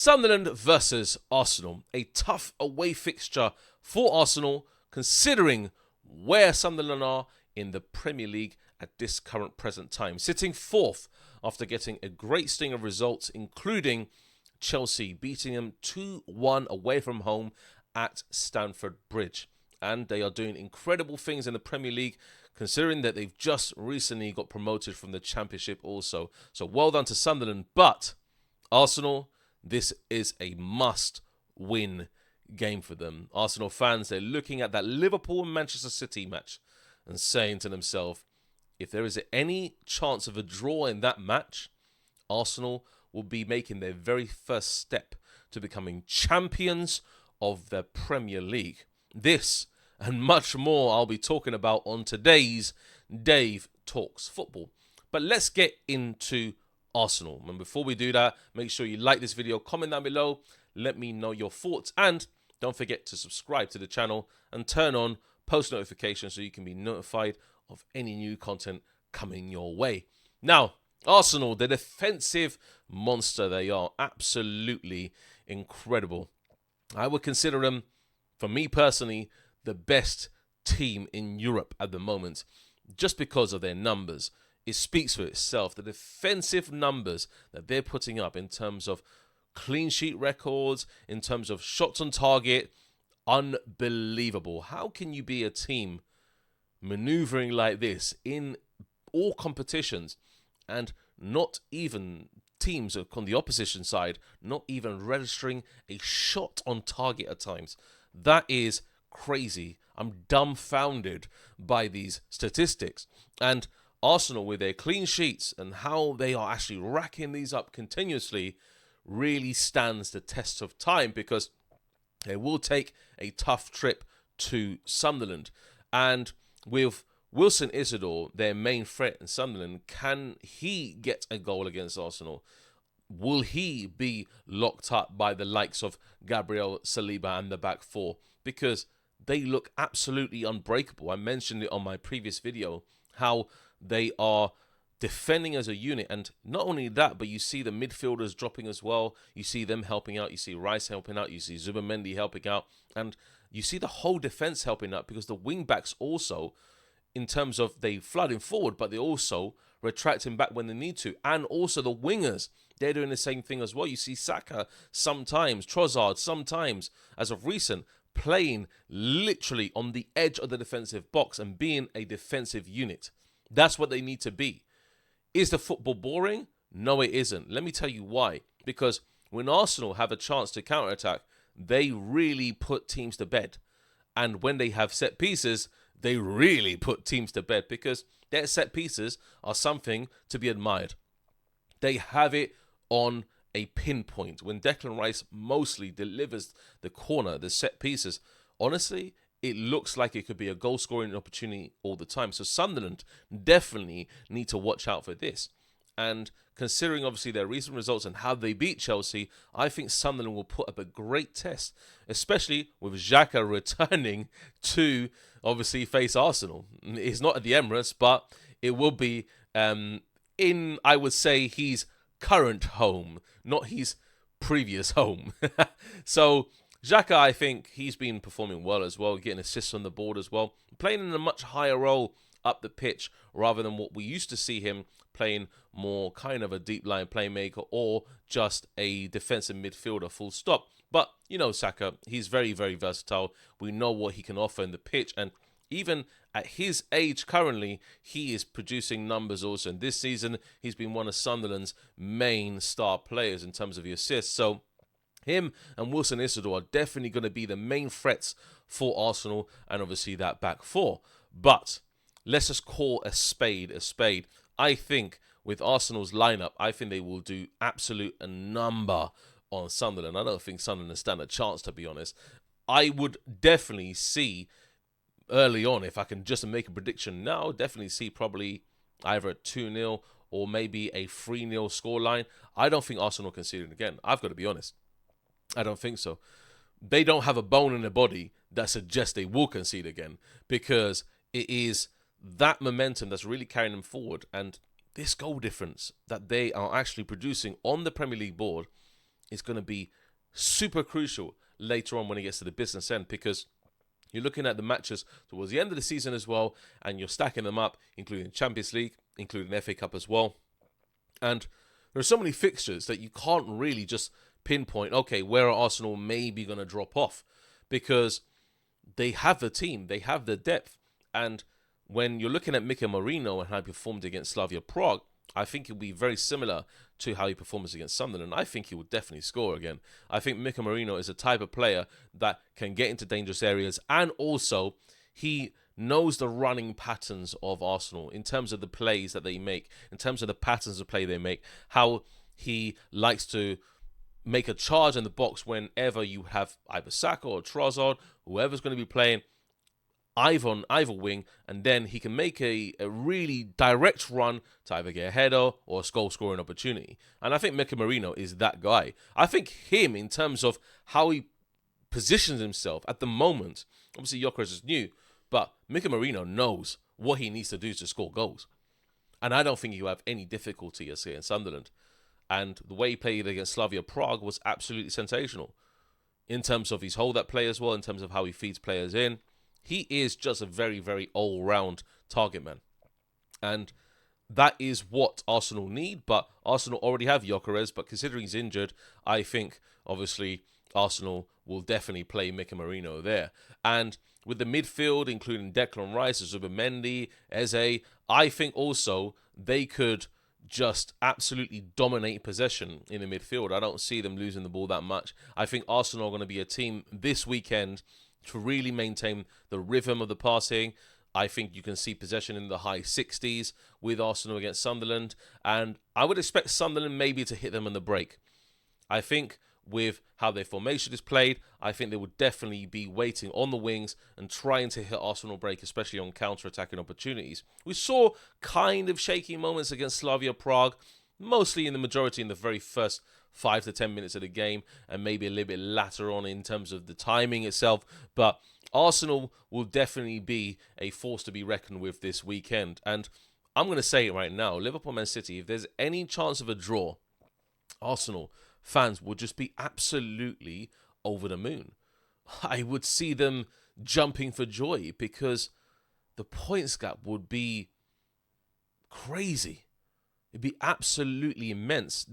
Sunderland versus Arsenal. A tough away fixture for Arsenal, considering where Sunderland are in the Premier League at this current present time. Sitting fourth after getting a great string of results, including Chelsea beating them 2-1 away from home at Stamford Bridge. And they are doing incredible things in the Premier League, considering that they've just recently got promoted from the Championship also. So well done to Sunderland. But Arsenal, this is a must-win game for them. Arsenal fans, they're looking at that Liverpool and Manchester City match and saying to themselves, if there is any chance of a draw in that match, Arsenal will be making their very first step to becoming champions of the Premier League. This and much more I'll be talking about on today's Dave Talks Football. But let's get into Arsenal. And before we do that, make sure you like this video, comment down below, let me know your thoughts, and don't forget to subscribe to the channel and turn on post notifications so you can be notified of any new content coming your way. Now, Arsenal, the defensive monster they are, absolutely incredible. I would consider them, for me personally, the best team in Europe at the moment, just because of their numbers. It speaks for itself. The defensive numbers that they're putting up in terms of clean sheet records, in terms of shots on target, unbelievable. How can you be a team maneuvering like this in all competitions and not even teams on the opposition side, not even registering a shot on target at times? That is crazy. I'm dumbfounded by these statistics. And Arsenal, with their clean sheets and how they are actually racking these up continuously, really stands the test of time, because they will take a tough trip to Sunderland. And with Wilson Isidor, their main threat in Sunderland, can he get a goal against Arsenal? Will he be locked up by the likes of Gabriel Saliba and the back four? Because they look absolutely unbreakable. I mentioned it on my previous video, how they are defending as a unit. And not only that, but you see the midfielders dropping as well. You see them helping out. You see Rice helping out. You see Zubimendi helping out. And you see the whole defense helping out, because the wing-backs also, in terms of they flooding forward, but they also retracting back when they need to. And also the wingers, they're doing the same thing as well. You see Saka sometimes, Trossard sometimes, as of recent, playing literally on the edge of the defensive box and being a defensive unit. That's what they need to be. Is the football boring? No, it isn't. Let me tell you why. Because when Arsenal have a chance to counterattack, they really put teams to bed. And when they have set pieces, they really put teams to bed, because their set pieces are something to be admired. They have it on a pinpoint. When Declan Rice mostly delivers the corner, the set pieces, honestly, it looks like it could be a goal-scoring opportunity all the time. So Sunderland definitely need to watch out for this. And considering, obviously, their recent results and how they beat Chelsea, I think Sunderland will put up a great test, especially with Xhaka returning to, obviously, face Arsenal. It's not at the Emirates, but it will be in, I would say, his current home, not his previous home. So Xhaka, I think he's been performing well as well, getting assists on the board as well, playing in a much higher role up the pitch rather than what we used to see him playing, more kind of a deep line playmaker or just a defensive midfielder, full stop. But, you know, Saka, he's very, very versatile. We know what he can offer in the pitch, and even at his age currently, he is producing numbers also. And this season, he's been one of Sunderland's main star players in terms of the assists. So him and Wilson Isidor are definitely going to be the main threats for Arsenal, and obviously that back four. But let's just call a spade a spade. I think with Arsenal's lineup, I think they will do absolute a number on Sunderland. I don't think Sunderland stand a chance, to be honest. I would definitely see early on, if I can just make a prediction now, definitely see probably either a 2-0 or maybe a 3-0 scoreline. I don't think Arsenal concede it again. I've got to be honest. I don't think so. They don't have a bone in their body that suggests they will concede again, because it is that momentum that's really carrying them forward. And this goal difference that they are actually producing on the Premier League board is going to be super crucial later on when it gets to the business end, because you're looking at the matches towards the end of the season as well, and you're stacking them up, including Champions League, including FA Cup as well. And there are so many fixtures that you can't really just pinpoint, okay, where are Arsenal maybe going to drop off? Because they have the team, they have the depth. And when you're looking at Mikel Merino and how he performed against Slavia Prague, I think it'll be very similar to how he performs against Sunderland. I think he will definitely score again. I think Mikel Merino is a type of player that can get into dangerous areas, and also he knows the running patterns of Arsenal in terms of the plays that they make, in terms of the patterns of play they make, how he likes to make a charge in the box whenever you have either Saka or Trossard, whoever's going to be playing, either on either wing, and then he can make a really direct run to either get a header or a goal-scoring opportunity. And I think Mikel Merino is that guy. I think him, in terms of how he positions himself at the moment, obviously Gyökeres is new, but Mikel Merino knows what he needs to do to score goals. And I don't think he'll have any difficulty against Sunderland. And the way he played against Slavia Prague was absolutely sensational. In terms of his hold-up play as well, in terms of how he feeds players in. He is just a very, very all-round target man. And that is what Arsenal need. But Arsenal already have Gyökeres. But considering he's injured, I think, obviously, Arsenal will definitely play Mikel Merino there. And with the midfield, including Declan Rice, Zubimendi, Eze, I think also they could just absolutely dominate possession in the midfield. I don't see them losing the ball that much. I think Arsenal are going to be a team this weekend to really maintain the rhythm of the passing. I think you can see possession in the high 60s with Arsenal against Sunderland. And I would expect Sunderland maybe to hit them on the break. I think with how their formation is played, I think they would definitely be waiting on the wings and trying to hit Arsenal break, especially on counter-attacking opportunities. We saw kind of shaky moments against Slavia Prague, mostly in the majority in the very first 5 to 10 minutes of the game, and maybe a little bit later on in terms of the timing itself. But Arsenal will definitely be a force to be reckoned with this weekend. And I'm going to say it right now, Liverpool-Man City, if there's any chance of a draw, Arsenal fans would just be absolutely over the moon. I would see them jumping for joy because the points gap would be crazy. It'd be absolutely immense.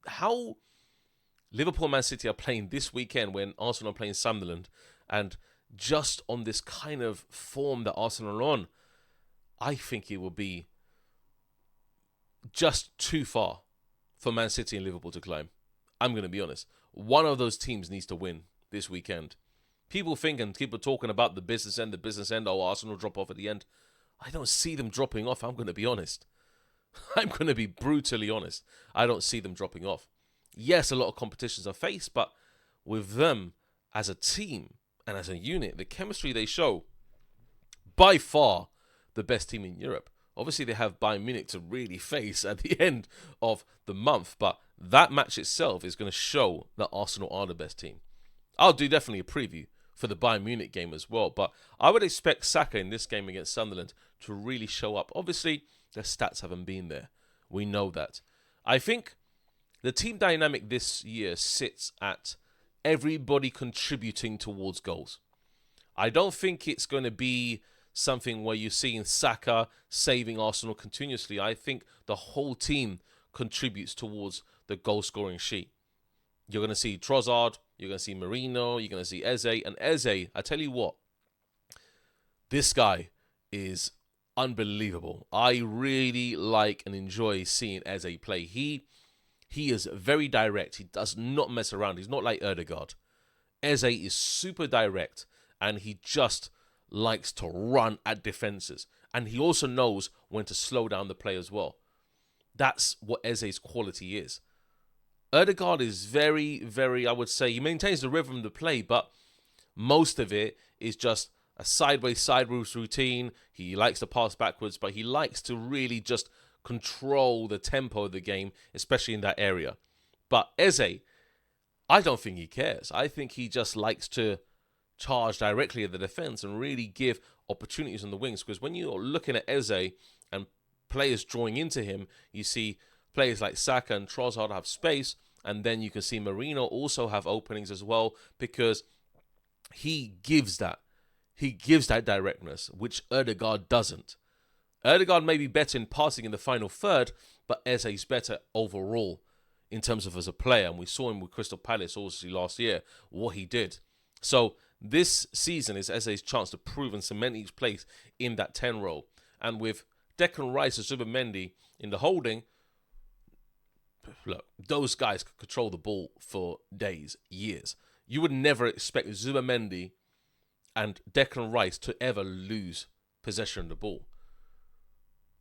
How Liverpool, Man City are playing this weekend when Arsenal are playing Sunderland, and just on this kind of form that Arsenal are on, I think it will be just too far for Man City and Liverpool to climb. I'm going to be honest. One of those teams needs to win this weekend. People think and people talking about the business end, oh, Arsenal drop off at the end. I don't see them dropping off, I'm going to be honest. I'm going to be brutally honest. I don't see them dropping off. Yes, a lot of competitions are faced, but with them as a team and as a unit, the chemistry they show, by far the best team in Europe. Obviously, they have Bayern Munich to really face at the end of the month, but that match itself is going to show that Arsenal are the best team. I'll do definitely a preview for the Bayern Munich game as well, but I would expect Saka in this game against Sunderland to really show up. Obviously, their stats haven't been there. We know that. I think the team dynamic this year sits at everybody contributing towards goals. I don't think it's going to be something where you're seeing Saka saving Arsenal continuously. I think the whole team contributes towards the goal-scoring sheet. You're going to see Trossard, you're going to see Merino, you're going to see Eze. And Eze, I tell you what, this guy is unbelievable. I really like and enjoy seeing Eze play. He is very direct. He does not mess around. He's not like Ødegaard. Eze is super direct, and he just likes to run at defenses. And he also knows when to slow down the play as well. That's what Eze's quality is. Ødegaard is very, very, I would say, he maintains the rhythm of the play, but most of it is just a sideways side routine. He likes to pass backwards, but he likes to really just control the tempo of the game, especially in that area. But Eze, I don't think he cares. I think he just likes to charge directly at the defense and really give opportunities on the wings. Because when you're looking at Eze and players drawing into him, you see players like Saka and Trossard have space, And then you can see Merino also have openings as well, because he gives that. He gives that directness, which Ødegaard doesn't. Ødegaard may be better in passing in the final third, but Eze's better overall in terms of as a player. And we saw him with Crystal Palace obviously last year, what he did. So this season is Eze's chance to prove and cement his place in that 10 role. And with Declan Rice and Zubimendi in the holding, look, those guys could control the ball for days, years. You would never expect Zubimendi and Declan Rice to ever lose possession of the ball.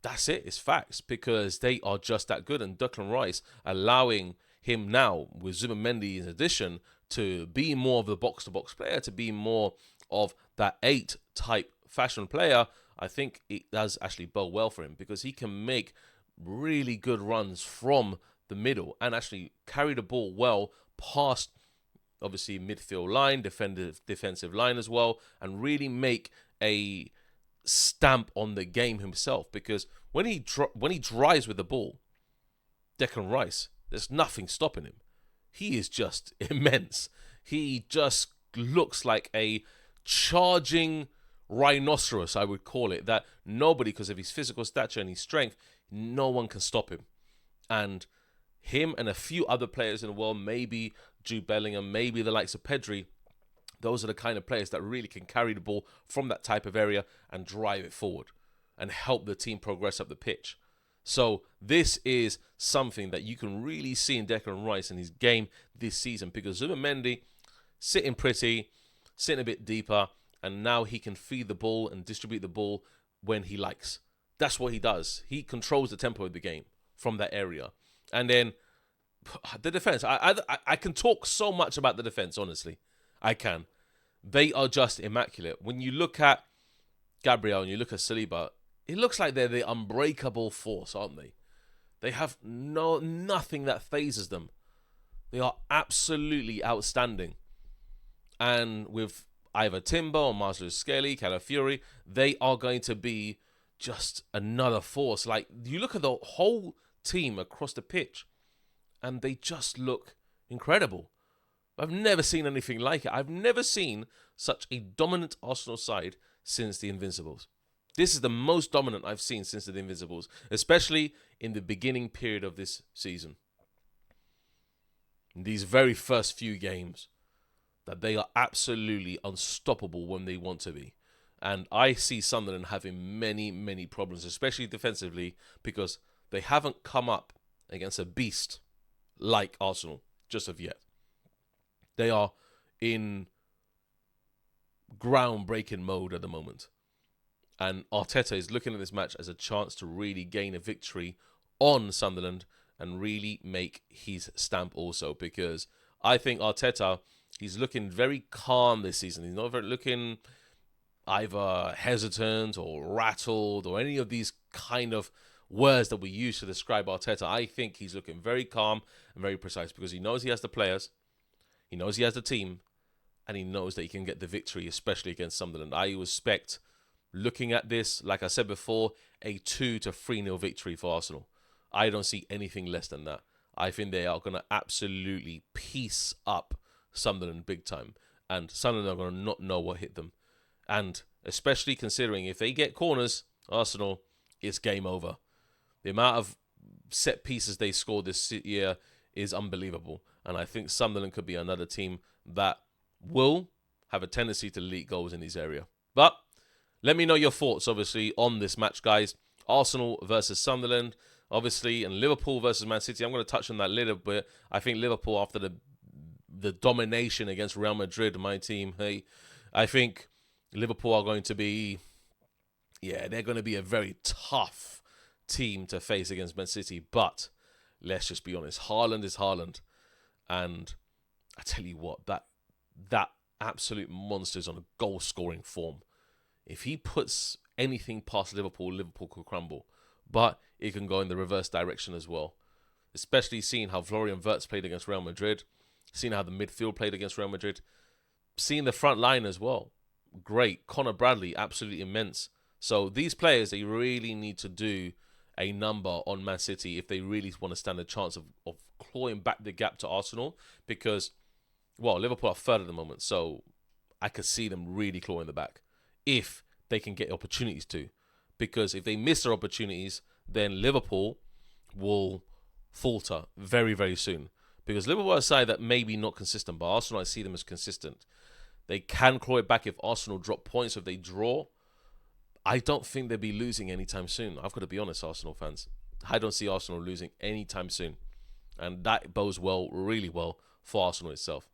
That's it. It's facts, because they are just that good. And Declan Rice allowing him now, with Zubimendi in addition, to be more of the box-to-box player, to be more of that 8 type fashion player, I think it does actually bode well for him, because he can make really good runs from the middle and actually carry the ball well past, obviously, midfield line, defensive line as well, and really make a stamp on the game himself. Because when he drives with the ball, Declan Rice, there's nothing stopping him. He is just immense. He just looks like a charging rhinoceros, I would call it, that nobody, because of his physical stature and his strength, no one can stop him. And him and a few other players in the world, maybe Jude Bellingham, maybe the likes of Pedri, those are the kind of players that really can carry the ball from that type of area and drive it forward and help the team progress up the pitch. So this is something that you can really see in Declan Rice in his game this season, because Zubimendi sitting pretty, sitting a bit deeper, and now he can feed the ball and distribute the ball when he likes. That's what he does. He controls the tempo of the game from that area. And then the defense. I can talk so much about the defense, honestly. I can. They are just immaculate. When you look at Gabriel and you look at Saliba, it looks like they're the unbreakable force, aren't they? They have nothing that phases them. They are absolutely outstanding. And with either Timber or Marcelo Skelly, Calafiori, they are going to be just another force. Like, you look at the whole team across the pitch, and they just look incredible. I've never seen anything like it. I've never seen such a dominant Arsenal side since the Invincibles. This is the most dominant I've seen since the Invincibles, especially in the beginning period of this season. In these very first few games, that they are absolutely unstoppable when they want to be. And I see Sunderland having many, many problems, especially defensively, because they haven't come up against a beast like Arsenal just of yet. They are in groundbreaking mode at the moment. And Arteta is looking at this match as a chance to really gain a victory on Sunderland and really make his stamp also, because I think Arteta, he's looking very calm this season. He's not looking either hesitant or rattled or any of these kind of words that we use to describe Arteta. I think he's looking very calm and very precise, because he knows he has the players, he knows he has the team, and he knows that he can get the victory, especially against Sunderland. I expect, looking at this, like I said before, a 2-3-0 victory for Arsenal. I don't see anything less than that. I think they are going to absolutely piece up Sunderland big time. And Sunderland are going to not know what hit them. And especially considering if they get corners, Arsenal, it's game over. The amount of set pieces they scored this year is unbelievable. And I think Sunderland could be another team that will have a tendency to leak goals in this area. But let me know your thoughts, obviously, on this match, guys. Arsenal versus Sunderland, obviously, and Liverpool versus Man City. I'm going to touch on that a little bit. I think Liverpool, after the domination against Real Madrid, my team, hey, I think Liverpool are going to be, they're going to be a very tough team to face against Man City. But let's just be honest, Haaland is Haaland. And I tell you what, that absolute monster is on a goal-scoring form. If he puts anything past Liverpool, Liverpool could crumble. But it can go in the reverse direction as well. Especially seeing how Florian Wirtz played against Real Madrid. Seeing how the midfield played against Real Madrid. Seeing the front line as well. Great. Connor Bradley, absolutely immense. So these players, they really need to do a number on Man City if they really want to stand a chance of clawing back the gap to Arsenal, because, well, Liverpool are third at the moment, so I could see them really clawing the back if they can get opportunities to. Because if they miss their opportunities, then Liverpool will falter very, very soon. Because Liverpool are a side that maybe not consistent, but Arsenal, I see them as consistent. They can claw it back if Arsenal drop points, if they draw. I don't think they'll be losing anytime soon. I've got to be honest, Arsenal fans. I don't see Arsenal losing anytime soon. And that bodes well, really well, for Arsenal itself.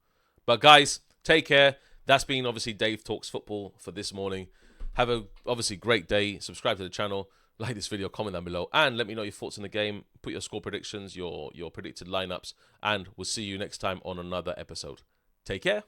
But guys, take care. That's been obviously Dave Talks Football for this morning. Have a obviously great day. Subscribe to the channel. Like this video, comment down below. And let me know your thoughts on the game. Put your score predictions, your predicted lineups. And we'll see you next time on another episode. Take care.